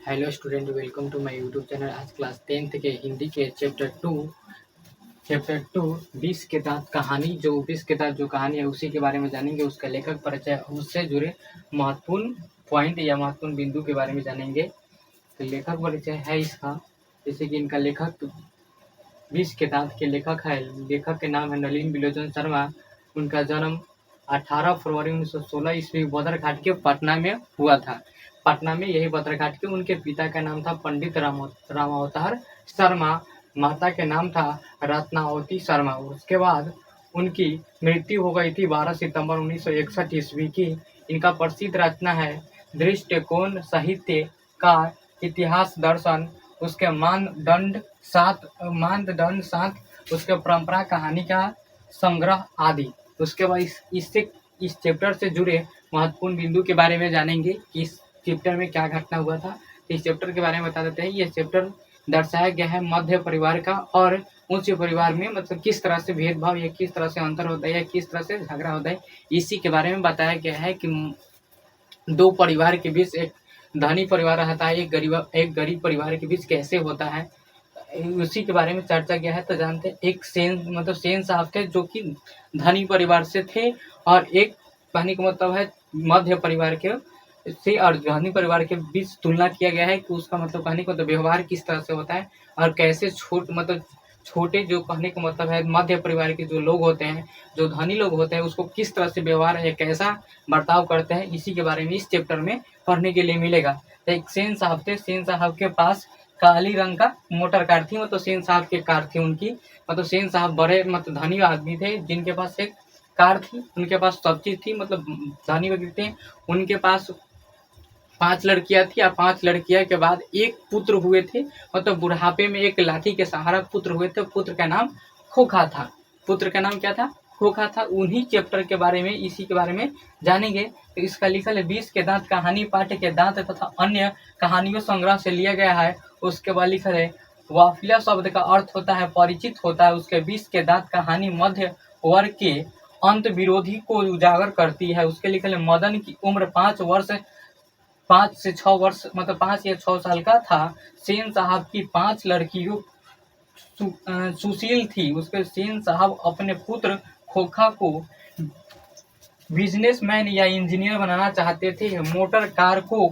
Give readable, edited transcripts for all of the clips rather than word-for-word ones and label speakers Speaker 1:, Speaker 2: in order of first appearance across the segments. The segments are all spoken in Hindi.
Speaker 1: Hello student, welcome to my YouTube channel. आज क्लास 10th के हिंदी के चैप्टर टू 20 के दांत कहानी, जो 20 के दांत जो कहानी है उसी के बारे में जानेंगे। उसका लेखक परिचय, उससे जुड़े महत्वपूर्ण पॉइंट या महत्वपूर्ण बिंदु के बारे में जानेंगे। तो लेखक परिचय है इसका, जैसे कि इनका लेखक 20 के दांत के लेखक है। लेखक के नाम है नलिन बिलोचन शर्मा। उनका जन्म 18 फरवरी 1916 ईस्वी बदरघाट के पटना में हुआ था। पटना में यही बदरघाट के उनके पिता का नाम था पंडित रामावतार शर्मा। माता के नाम था रत्नावती शर्मा। उसके बाद उनकी मृत्यु हो गई थी 12 सितंबर 1961 ईस्वी की। इनका प्रसिद्ध रचना है दृष्टिकोण, साहित्य का इतिहास, दर्शन, उसके मानदंड सात, उसके परंपरा, कहानी का संग्रह आदि। उसके बाद इस चैप्टर से जुड़े महत्वपूर्ण बिंदु के बारे में जानेंगे कि इस चैप्टर में क्या घटना हुआ था। इस चैप्टर के बारे में बता देते हैं। यह चैप्टर दर्शाया गया है मध्य परिवार का और उच्च परिवार में मतलब किस तरह से भेदभाव या किस तरह से अंतर होता है या किस तरह से झगड़ा होता है, इसी के बारे में बताया गया है कि दो परिवार के बीच, एक धनी परिवार रहता है, एक गरीब परिवार के बीच कैसे होता है, उसी के बारे में चर्चा किया है। तो जानते हैं, एक सेन साहब थे जो कि धनी परिवार से थे, और एक कहने का मतलब है मध्य परिवार के से और धनी परिवार के बीच तुलना किया गया है कि उसका मतलब कहने का मतलब व्यवहार किस तरह से होता है और कैसे छोटे जो कहने का मतलब है मध्य परिवार के जो लोग होते हैं, जो धनी लोग होते हैं, उसको किस तरह से व्यवहार है, कैसा बर्ताव करते हैं, इसी के बारे में इस चैप्टर में पढ़ने के लिए मिलेगा। एक सेन साहब थे। सेन साहब के पास काली रंग का मोटर कार थी, मतलब सेन साहब की कार थी उनकी। मतलब सेन साहब बड़े मतलब धनी आदमी थे जिनके पास एक कार थी, उनके पास सब चीज थी, मतलब धनी व्यक्ति थे। उनके पास 5 लड़कियां थी, और 5 लड़कियां के बाद एक पुत्र हुए थे। मतलब बुढ़ापे में एक लाठी के सहारा पुत्र हुए थे। पुत्र का नाम खोखा था। पुत्र का नाम क्या था? खोखा था। उन्हीं चैप्टर के बारे में, इसी के बारे में जानेंगे। तो इसका लिखल है 20 के दांत कहानी, पाठ्य के दांत तथा अन्य कहानियों संग्रह से लिया गया है। उसके बाद लिखल है वाफिला शब्द का अर्थ होता है परिचित होता है। उसके 20 के दांत कहानी मध्य वर्ग के अंत विरोधी को उजागर करती है। उसके लिखल है मदन की उम्र 5 से 6 वर्ष, मतलब 5 या 6 साल का था। सेन साहब की 5 लड़कियों सुशील थी। उसके सेन साहब अपने पुत्र खोखा को बिजनेसमैन या इंजीनियर बनाना चाहते थे। मोटर कार को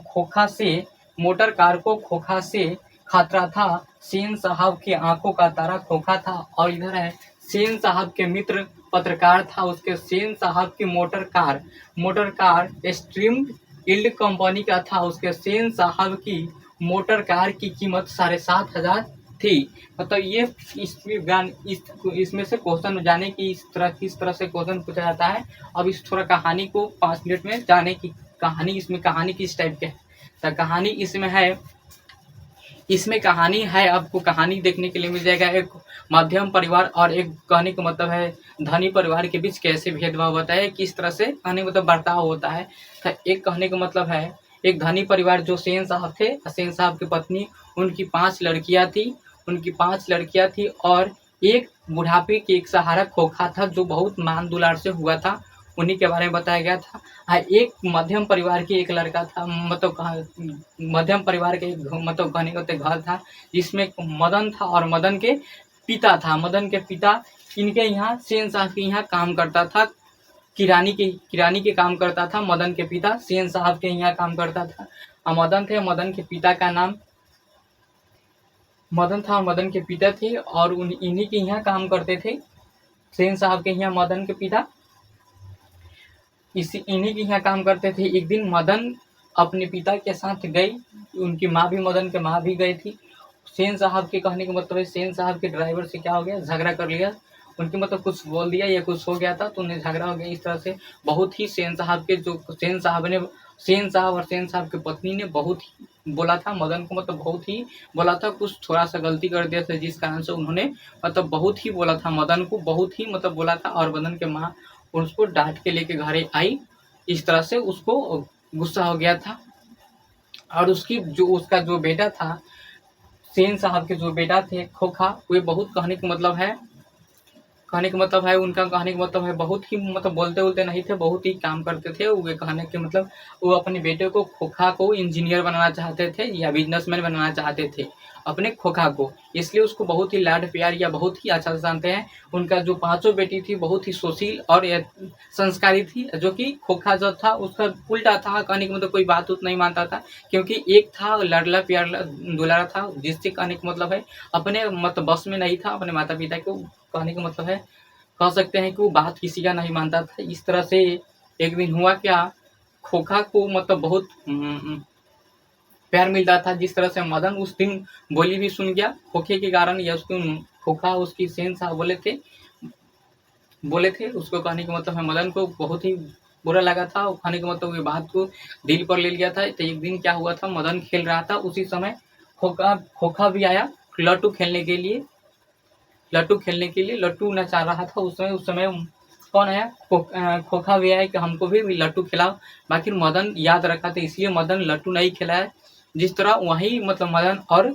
Speaker 1: खोखा से खतरा था। सेन साहब की आंखों का तारा खोखा था। और इधर है सेन साहब के मित्र पत्रकार था। उसके सेन साहब की motor car stream yield company का था। उसके सेन साहब की मोटर कार की कीमत 7,500 थी। मतलब ये इसमें से क्वेश्चन जाने की किस तरह से क्वेश्चन पूछा जाता है। अब इस थोड़ा कहानी को 5 मिनट में जाने की कहानी किस टाइप के है। तो इसमें कहानी है, आपको कहानी देखने के लिए मिल जाएगा। एक मध्यम परिवार और एक कहने का मतलब है धनी परिवार के बीच कैसे भेदभाव होता है, किस तरह से कहने मतलब बर्ताव होता है। तो एक कहने का मतलब है एक धनी परिवार जो सेन साहब थे, सेन साहब की पत्नी, उनकी 5 लड़कियां थी और एक बुढ़ापे की एक सहारा खोखा था जो बहुत मान दुलार से हुआ था। उन्हीं के बारे में बताया गया था। एक मध्यम परिवार की एक लड़का था, मध्यम परिवार के मतलब कहने का घर था जिसमें मदन था और मदन के पिता इनके यहाँ सेन साहब के यहाँ काम करता था। किरानी के काम करता था। मदन के पिता सेन साहब के यहाँ काम करता था। मदन थे, मदन के पिता का नाम मदन था, मदन के पिता थे और इन्हीं के यहाँ काम करते थे। सेन साहब के यहाँ मदन के पिता इन्हीं के यहाँ काम करते थे। एक दिन मदन अपने पिता के साथ गई, उनकी माँ भी, मदन के माँ भी गई थी। सेन साहब के कहने का मतलब है सेन साहब के ड्राइवर से क्या हो गया, झगड़ा कर लिया। उनके मतलब कुछ बोल दिया या कुछ हो गया था तो उन्हें झगड़ा हो गया। इस तरह से बहुत ही सेन साहब और सेन साहब की पत्नी ने बहुत ही बोला था मदन को, मतलब बहुत ही बोला था। कुछ थोड़ा सा गलती कर दिया था जिस कारण से उन्होंने मतलब बहुत ही बोला था मदन को, बहुत ही मतलब बोला था। और मदन के माँ उसको डांट के लेके घरे आई। इस तरह से उसको गुस्सा हो गया था। और उसका जो बेटा था, सेन साहब के जो बेटा थे खोखा, वे बहुत कहने का मतलब है कहने का मतलब है उनका, कहने का मतलब है बहुत ही मतलब बोलते बोलते नहीं थे, बहुत ही काम करते थे। वो कहने के मतलब वो अपने बेटे को, खोखा को इंजीनियर बनाना चाहते थे या बिजनेसमैन बनाना चाहते थे अपने खोखा को, इसलिए उसको बहुत ही लाड प्यार या बहुत ही अच्छा से जानते हैं। उनका जो पांचों बेटी थी बहुत ही सुशील और संस्कारी थी, जो कि खोखा जो था उसका उल्टा था, कहने का मतलब कोई बात उत नहीं मानता था, क्योंकि एक था लाडला प्यार दुलारा था, जिससे कहने का मतलब है अपने मतलब बस में नहीं था, अपने माता पिता को कहने का मतलब है कह सकते हैं कि वो बात किसी का नहीं मानता था। इस तरह से एक दिन हुआ क्या, खोखा को मतलब बहुत प्यार मिलता था, जिस तरह से मदन उस दिन बोली भी सुन गया खोखे के कारण, या उसकी खोखा उसकी सेन साहब बोले थे उसको, कहने का मतलब है मदन को बहुत ही बुरा लगा था, और कहने का मतलब ये बात को दिल पर ले लिया था। तो एक दिन क्या हुआ था, मदन खेल रहा था, उसी समय खोखा भी आया लट्टू खेलने के लिए, लट्टू नचा रहा था उस समय कौन आया, खोखा भी आया कि हमको भी लट्टू खिलाओ। बाकी मदन याद रखा था, इसलिए मदन लट्टू नहीं खिलाया। जिस तरह वही मतलब मदन और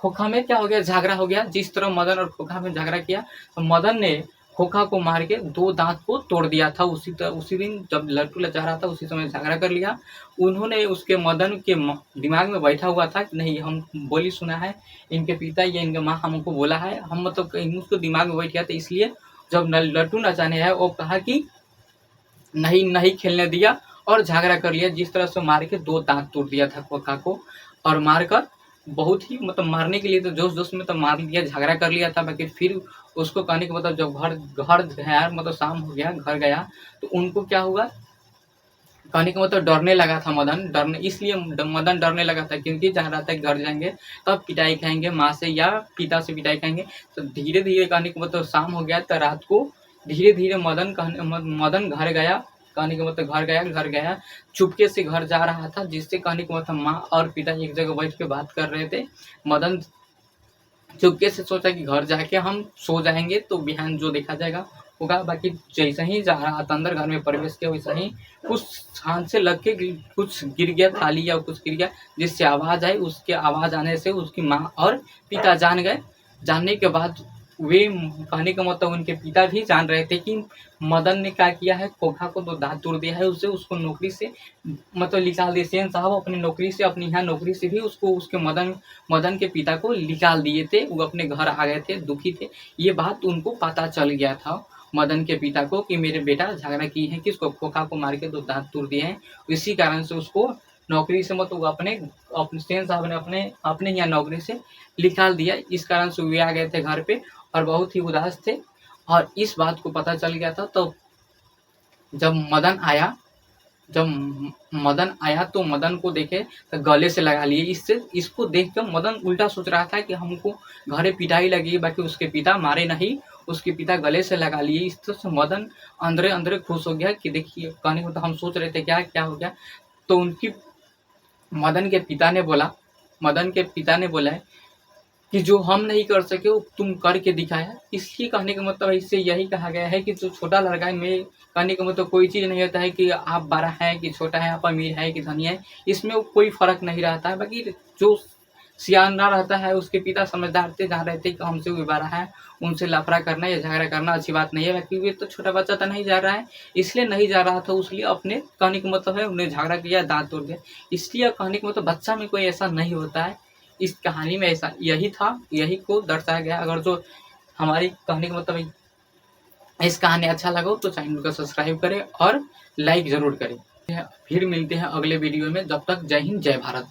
Speaker 1: खोखा में क्या हो गया, झगड़ा हो गया। जिस तरह मदन और खोखा में झगड़ा किया, तो मदन ने खोखा को मार के 2 दांत को तोड़ दिया था। उसी दिन जब लट्टू लचा रहा था, उसी समय झगड़ा कर लिया उन्होंने। उसके मदन के दिमाग में बैठा हुआ था कि नहीं, हम बोली सुना है, इनके पिता या इनके माँ हमको बोला है, हम मतलब कहीं उसको दिमाग में बैठ गया था। इसलिए जब लट्टू नचाने है वो कहा कि नहीं नहीं खेलने दिया और झगड़ा कर लिया। जिस तरह से मार के 2 दांत तोड़ दिया था खोखा को, और मारकर बहुत ही मतलब मारने के लिए तो जोश जोश में तो मार लिया, झगड़ा कर लिया था। बाकी फिर उसको कहने का मतलब जब घर गया, मतलब शाम हो गया, घर गया, तो उनको क्या हुआ, कहने का मतलब डरने लगा था मदन, इसलिए मदन डरने लगा था, क्योंकि चाह रहा था घर जाएंगे तब पिटाई खाएंगे माँ से या पिता से पिटाई खाएंगे। तो धीरे धीरे कहने का मतलब शाम हो गया, तो रात को धीरे धीरे मदन घर गया, कहने का मतलब घर गया, चुपके से घर जा रहा था, जिससे कहने का मतलब माँ और पिता एक जगह बैठ के बात कर रहे थे। मदन चुपके से सोचा कि घर जाके हम सो जाएंगे तो बिहान जो देखा जाएगा होगा। बाकी जैसे ही जा रहा था अंदर घर में प्रवेश किया, वैसे ही कुछ हाथ से लग के कुछ गिर गया, थाली या कुछ गिर गया, जिससे आवाज आई। उसके आवाज आने से उसकी माँ और पिता जान गए। जानने के बाद वे, कहने का मतलब उनके पिता भी जान रहे थे कि मदन ने क्या किया है, खोखा को 2 दांत तोड़ दिया है, उससे उसको नौकरी से मतलब निकाल दिए। सेन साहब अपनी नौकरी से, अपनी यहाँ नौकरी से भी उसको उसके मदन के पिता को निकाल दिए थे। वो अपने घर आ गए थे, दुखी थे। ये बात उनको पता चल गया था मदन के पिता को कि मेरे बेटा झगड़ा की है, कि उसको खोखा को मार के 2 दांत तोड़ दिए हैं। इसी कारण से उसको नौकरी से मतलब अपने सेन साहब ने अपने यहाँ नौकरी से निकाल दिया। इस कारण से वे आ गए थे घर पे और बहुत ही उदास थे। और इस बात को पता चल गया था, तो जब मदन आया तो मदन को देखे तो गले से लगा लिए। इसको देख कर मदन उल्टा सोच रहा था कि हमको घरे पिटाई लगी, बाकी उसके पिता मारे नहीं, उसके पिता गले से लगा लिए। इस तरह से मदन अंदरे अंदरे खुश हो गया कि देखिए, कहने को तो हम सोच रहे थे क्या क्या हो गया। तो मदन के पिता ने बोला कि जो हम नहीं कर सके वो तुम करके दिखाया। इसलिए कहने का मतलब इससे यही कहा गया है कि जो छोटा लड़का है, में कहने का मतलब कोई चीज़ नहीं होता है कि आप बड़ा है कि छोटा है, आप अमीर है कि धनी है, इसमें कोई फर्क नहीं रहता है। बाकी जो सियाना रहता है, उसके पिता समझदार थे, जहाँ रहते कि हमसे वो बड़ा है, उनसे लफड़ा करना या झगड़ा करना अच्छी बात नहीं है। बाकी वे तो छोटा बच्चा तो नहीं जा रहा है, इसलिए नहीं जा रहा था, उसलिए अपने कहने का मतलब है उन्हें झगड़ा किया, दांत तोड़ दिया। इसलिए कहने का मतलब बच्चा में कोई ऐसा नहीं होता है। इस कहानी में ऐसा यही था, यही को दर्शाया गया। अगर जो हमारी कहने का मतलब इस कहानी अच्छा लगा तो चैनल को सब्सक्राइब करें और लाइक जरूर करें। फिर मिलते हैं अगले वीडियो में, जब तक जय हिंद जय भारत।